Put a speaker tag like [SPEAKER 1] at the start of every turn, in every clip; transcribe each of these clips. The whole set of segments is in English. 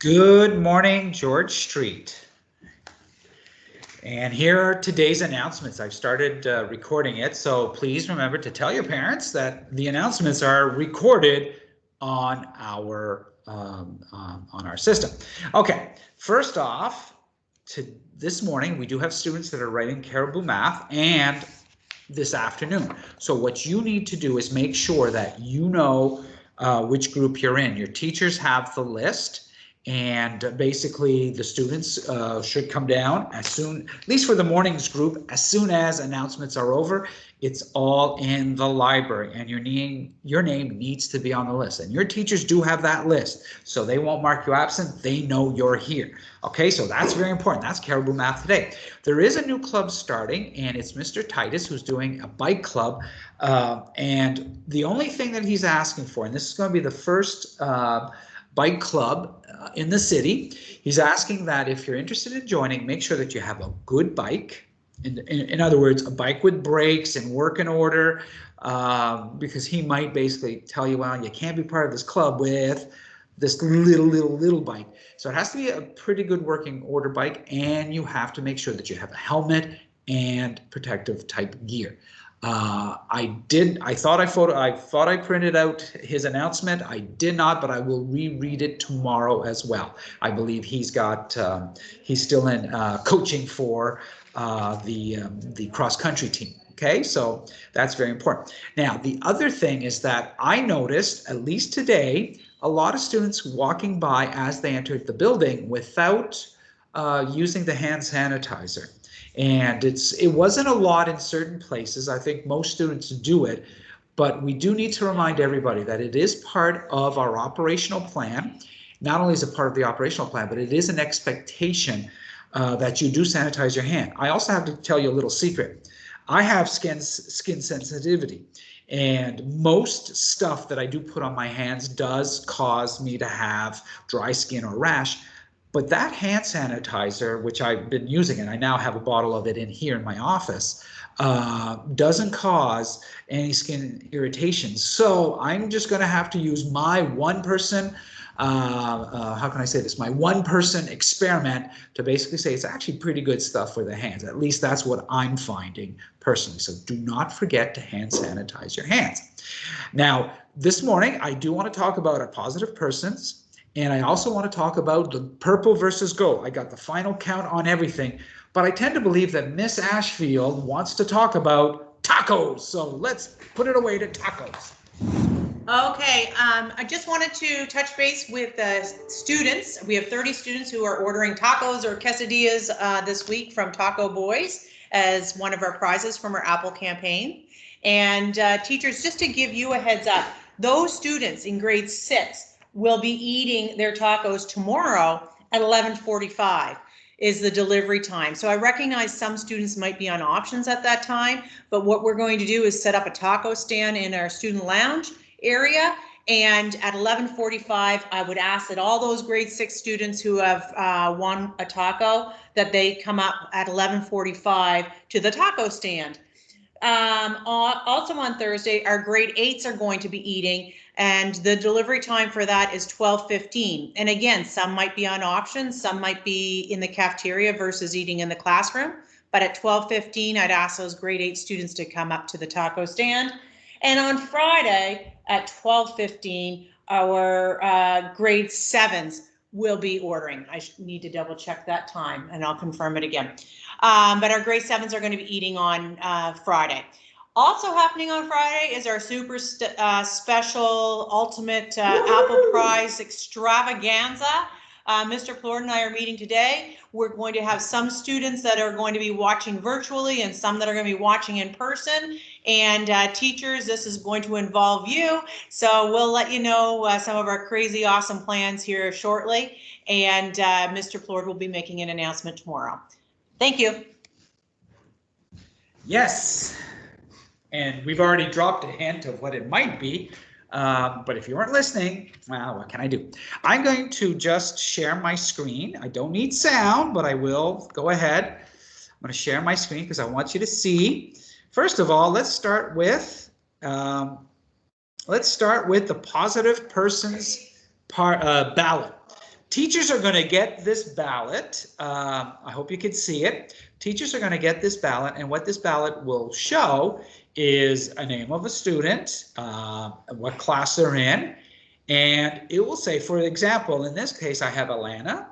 [SPEAKER 1] Good morning, George Street. And here are today's announcements. I've started recording it, so please remember to tell your parents that the announcements are recorded on our system. Okay, first off, this morning we do have students that are writing Caribou Math and this afternoon. So what you need to do is make sure that you know which group you're in. Your teachers have the list. And basically the students should come down as soon, at least for the mornings group, as soon as announcements are over. It's all in the library, and your name needs to be on the list. And your teachers do have that list, so they won't mark you absent. They know you're here. Okay, so that's very important. That's Caribou Math today. There is a new club starting, and it's Mr. Titus who's doing a bike club. And the only thing that he's asking for, and this is going to be the first bike club in the city. He's asking that if you're interested in joining, make sure that you have a good bike. In other words, a bike with brakes and working order, because he might basically tell you, well, you can't be part of this club with this little bike. So it has to be a pretty good working order bike, and you have to make sure that you have a helmet and protective type gear. I thought I printed out his announcement. I did not, but I will reread it tomorrow as well. I believe he's still in coaching for the cross country team. Okay, so that's very important. Now, the other thing is that I noticed, at least today, a lot of students walking by as they entered the building without using the hand sanitizer. And it wasn't a lot in certain places. I think most students do it, but we do need to remind everybody that it is part of our operational plan. Not only is it part of the operational plan, but it is an expectation that you do sanitize your hand. I also have to tell you a little secret. I have skin sensitivity, and most stuff that I do put on my hands does cause me to have dry skin or rash. But that hand sanitizer, which I've been using, and I now have a bottle of it in here in my office, doesn't cause any skin irritation. So I'm just going to have to use my one-person, how can I say this, my one-person experiment to basically say it's actually pretty good stuff for the hands. At least that's what I'm finding personally. So do not forget to hand sanitize your hands. Now, this morning, I do want to talk about our positive persons. And I also want to talk about the purple versus gold. I got the final count on everything, but I tend to believe that Miss Ashfield wants to talk about tacos. So let's put it away to tacos.
[SPEAKER 2] Okay, I just wanted to touch base with students. We have 30 students who are ordering tacos or quesadillas this week from Taco Boys as one of our prizes from our Apple campaign. And teachers, just to give you a heads up, those students in grade 6 will be eating their tacos tomorrow at 11:45 is the delivery time. So I recognize some students might be on options at that time, but what we're going to do is set up a taco stand in our student lounge area. And at 11:45, I would ask that all those grade 6 students who have won a taco, that they come up at 11:45 to the taco stand. Also on Thursday, our grade 8s are going to be eating, and the delivery time for that is 12:15. And again, some might be on options, some might be in the cafeteria versus eating in the classroom. But at 12:15, I'd ask those grade 8 students to come up to the taco stand. And on Friday at 12:15, our grade 7s will be ordering. I need to double check that time and I'll confirm it again. But our grade 7s are going to be eating on Friday. Also happening on Friday is our super special ultimate Apple Prize extravaganza. Mr. Plord and I are meeting today. We're going to have some students that are going to be watching virtually and some that are going to be watching in person. And teachers, this is going to involve you. So we'll let you know some of our crazy awesome plans here shortly. And Mr. Plord will be making an announcement tomorrow. Thank you.
[SPEAKER 1] Yes. And we've already dropped a hint of what it might be. But if you weren't listening, well, what can I do? I'm going to just share my screen. I don't need sound, but I will go ahead. I'm going to share my screen because I want you to see. First of all, let's start with the positive persons ballot. Teachers are going to get this ballot. I hope you can see it. Teachers are going to get this ballot, and what this ballot will show is a name of a student, what class they're in, and it will say, for example, in this case, I have Alana.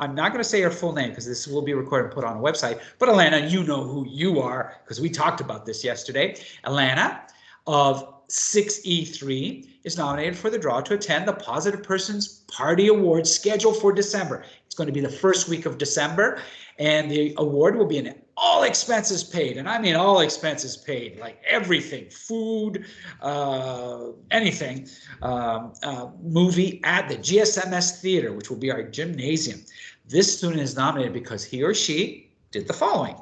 [SPEAKER 1] I'm not going to say her full name because this will be recorded and put on a website, but Alana, you know who you are because we talked about this yesterday. Alana of 6E3 is nominated for the draw to attend the Positive Persons Party Awards scheduled for December. It's going to be the first week of December, and the award will be an all expenses paid, and I mean all expenses paid, like everything, food, anything, movie at the GSMS Theater, which will be our gymnasium. This student is nominated because he or she did the following.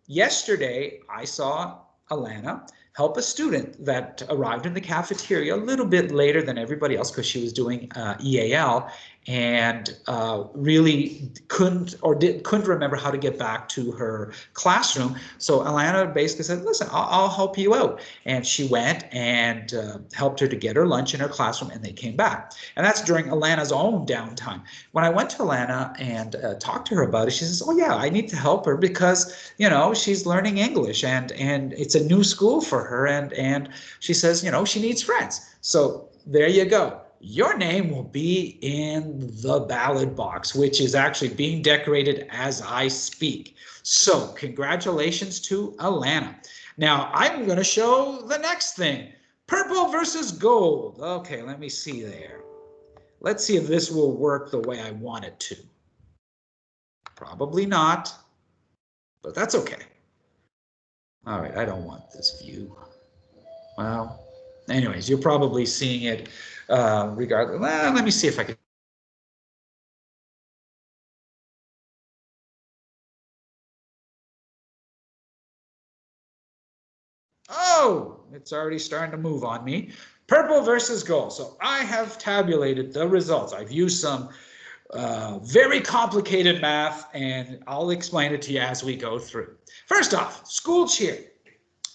[SPEAKER 1] Yesterday, I saw Alana help a student that arrived in the cafeteria a little bit later than everybody else because she was doing EAL and really couldn't remember how to get back to her classroom. So Alana basically said, listen, I'll help you out. And she went and helped her to get her lunch in her classroom, and they came back. And that's during Alana's own downtime. When I went to Alana and talked to her about it, she says, oh yeah, I need to help her because, you know, she's learning English and it's a new school for her. And she says, you know, she needs friends. So there you go. Your name will be in the ballot box, which is actually being decorated as I speak. So congratulations to Alana. Now I'm going to show the next thing. Purple versus gold. Okay, let me see there. Let's see if this will work the way I want it to. Probably not, but that's okay. All right, I don't want this view. Well, anyways, you're probably seeing it regardless. Well, let me see if I can. Oh, it's already starting to move on me. Purple versus gold. So I have tabulated the results. I've used some very complicated math, and I'll explain it to you as we go through. First off, school cheer.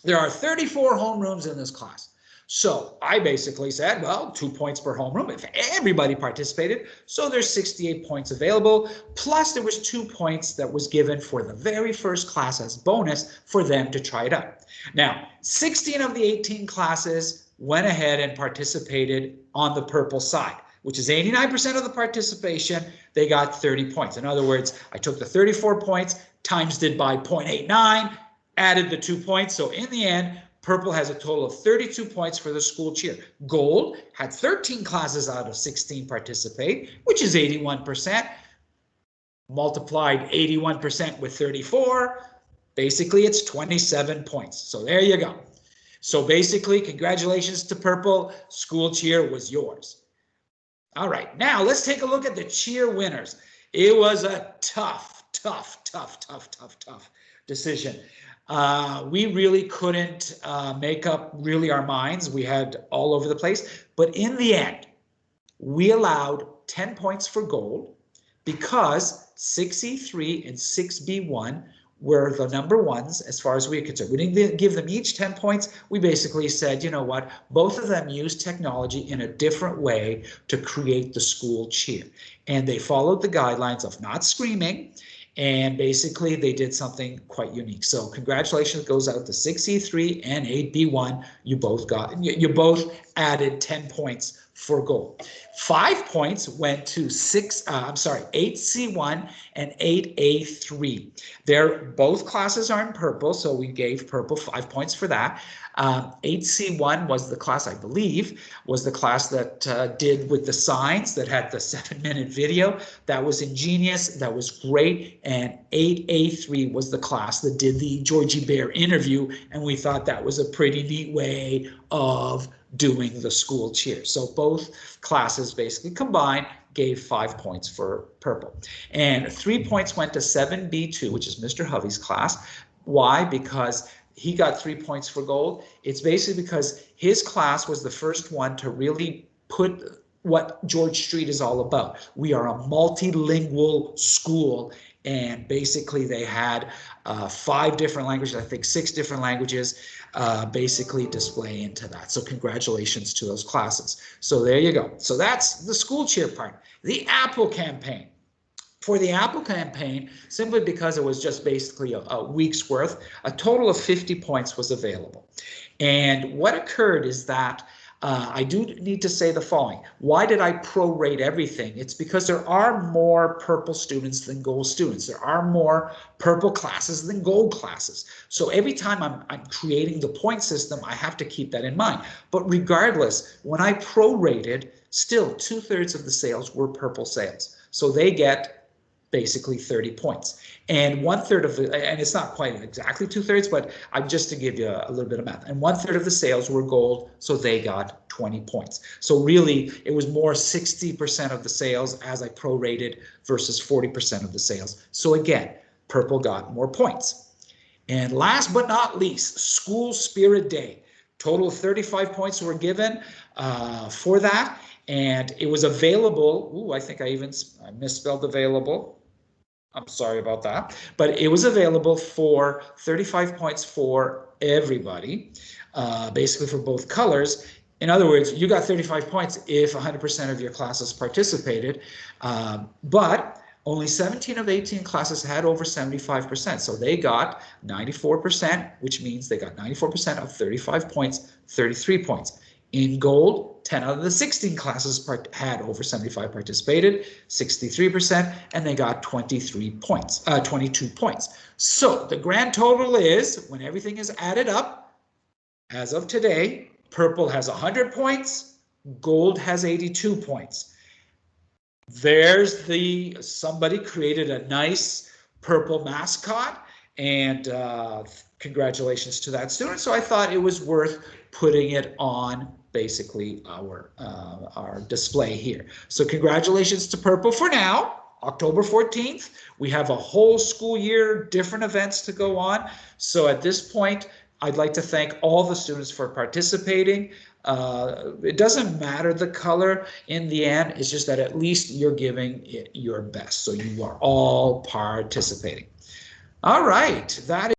[SPEAKER 1] There are 34 homerooms in this class. So I basically said, well, 2 points per homeroom if everybody participated. So there's 68 points available. Plus there was 2 points that was given for the very first class as bonus for them to try it out. Now, 16 of the 18 classes went ahead and participated on the purple side, which is 89% of the participation. They got 30 points. In other words, I took the 34 points, times it by 0.89, added the 2 points. So in the end, purple has a total of 32 points for the school cheer. Gold had 13 classes out of 16 participate, which is 81%. Multiplied 81% with 34, basically it's 27 points. So there you go. So basically, congratulations to purple. School cheer was yours. All right, now let's take a look at the cheer winners. It was a tough decision. We really couldn't make up really our minds. We had all over the place. But in the end, we allowed 10 points for gold because 6E3 and 6B1 were the number ones as far as we are concerned. We didn't give them each 10 points. We basically said, you know what, both of them used technology in a different way to create the school cheer. And they followed the guidelines of not screaming. And basically, they did something quite unique. So congratulations goes out to 6E3 and 8B1. You both added 10 points for gold. 5 points went to 8C1 and 8A3. Both classes are in purple, so we gave purple 5 points for that. 8C1 was the class, I believe, was the class that did with the signs that had the 7-minute video. That was ingenious. That was great. And 8A3 was the class that did the Georgie Bear interview. And we thought that was a pretty neat way of doing the school cheer. So both classes basically combined gave 5 points for purple. And 3 points went to 7B2, which is Mr. Hovey's class. Why? Because he got 3 points for gold. It's basically because his class was the first one to really put what George Street is all about. We are a multilingual school, and basically they had 5 different languages, I think 6 different languages, basically display into that. So congratulations to those classes. So there you go. So that's the school cheer part. The Apple campaign. For the Apple campaign, simply because it was just basically a week's worth, a total of 50 points was available. And what occurred is that I do need to say the following. Why did I prorate everything? It's because there are more purple students than gold students. There are more purple classes than gold classes. So every time I'm creating the point system, I have to keep that in mind. But regardless, when I prorated, still 2/3 of the sales were purple sales. So they get basically 30 points. And 1/3 of the, and it's not quite exactly 2/3, but I'm just to give you a little bit of math. And 1/3 of the sales were gold, so they got 20 points. So really, it was more 60% of the sales as I prorated versus 40% of the sales. So again, purple got more points. And last but not least, School Spirit Day. Total of 35 points were given for that. And it was available. Ooh, I think I misspelled available. I'm sorry about that. But it was available for 35 points for everybody, basically for both colors. In other words, you got 35 points if 100% of your classes participated, but only 17 of 18 classes had over 75%. So they got 94%, which means they got 94% of 35 points, 33 points. In gold, 10 out of the 16 classes had over 75 participated, 63%, and they got 22 points. So the grand total is, when everything is added up, as of today, purple has 100 points, gold has 82 points. There's somebody created a nice purple mascot, and congratulations to that student. So I thought it was worth putting it on basically our display here. So congratulations to purple for now. October 14th, we have a whole school year, different events to go on. So at this point, I'd like to thank all the students for participating. It doesn't matter the color in the end, it's just that at least you're giving it your best. So you are all participating. All right, that